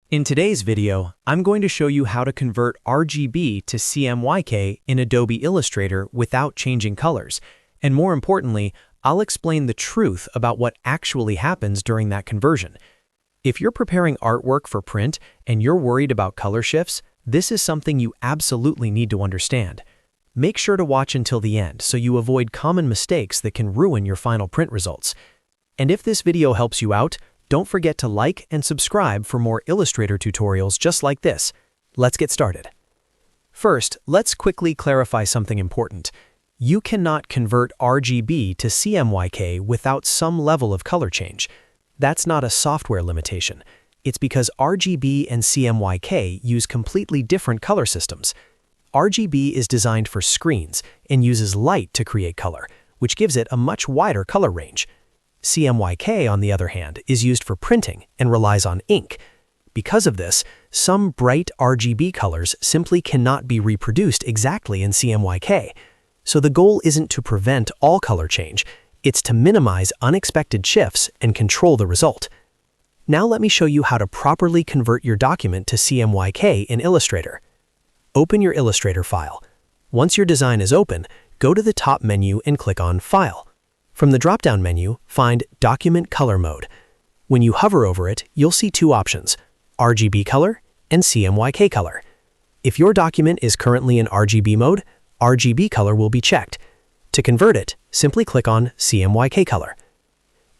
In today's video, I'm going to show you how to convert RGB to CMYK in Adobe Illustrator without changing colors. And more importantly, I'll explain the truth about what actually happens during that conversion. If you're preparing artwork for print and you're worried about color shifts, this is something you absolutely need to understand. Make sure to watch until the end so you avoid common mistakes that can ruin your final print results. And if this video helps you out, don't forget to like and subscribe for more Illustrator tutorials just like this. Let's get started. First, let's quickly clarify something important. You cannot convert RGB to CMYK without some level of color change. That's not a software limitation. It's because RGB and CMYK use completely different color systems. RGB is designed for screens and uses light to create color, which gives it a much wider color range. CMYK, on the other hand, is used for printing and relies on ink. Because of this, some bright RGB colors simply cannot be reproduced exactly in CMYK. So the goal isn't to prevent all color change, it's to minimize unexpected shifts and control the result. Now let me show you how to properly convert your document to CMYK in Illustrator. Open your Illustrator file. Once your design is open, go to the top menu and click on File. From the drop-down menu, find Document Color Mode. When you hover over it, you'll see two options, RGB Color and CMYK Color. If your document is currently in RGB mode, RGB Color will be checked. To convert it, simply click on CMYK Color.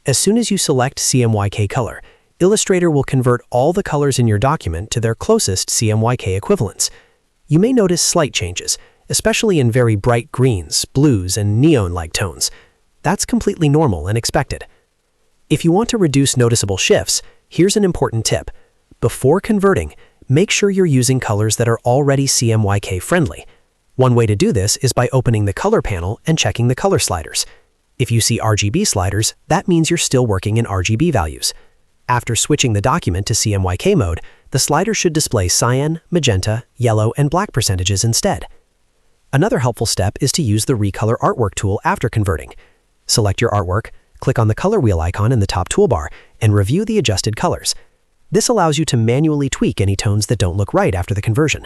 As soon as you select CMYK Color, Illustrator will convert all the colors in your document to their closest CMYK equivalents. You may notice slight changes, especially in very bright greens, blues, and neon-like tones. That's completely normal and expected. If you want to reduce noticeable shifts, here's an important tip. Before converting, make sure you're using colors that are already CMYK friendly. One way to do this is by opening the color panel and checking the color sliders. If you see RGB sliders, that means you're still working in RGB values. After switching the document to CMYK mode, the slider should display cyan, magenta, yellow, and black percentages instead. Another helpful step is to use the Recolor Artwork tool after converting. Select your artwork, click on the color wheel icon in the top toolbar, and review the adjusted colors. This allows you to manually tweak any tones that don't look right after the conversion.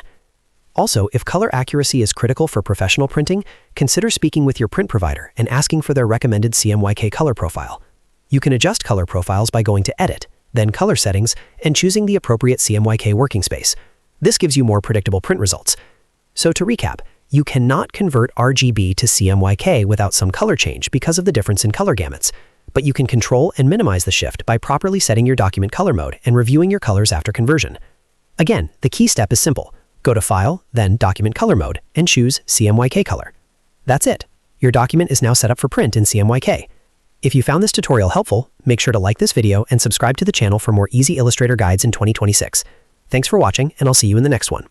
Also, if color accuracy is critical for professional printing, consider speaking with your print provider and asking for their recommended CMYK color profile. You can adjust color profiles by going to Edit, then Color Settings, and choosing the appropriate CMYK working space. This gives you more predictable print results. So to recap, you cannot convert RGB to CMYK without some color change because of the difference in color gamuts, but you can control and minimize the shift by properly setting your document color mode and reviewing your colors after conversion. Again, the key step is simple. Go to File, then Document Color Mode, and choose CMYK Color. That's it. Your document is now set up for print in CMYK. If you found this tutorial helpful, make sure to like this video and subscribe to the channel for more easy Illustrator guides in 2026. Thanks for watching, and I'll see you in the next one.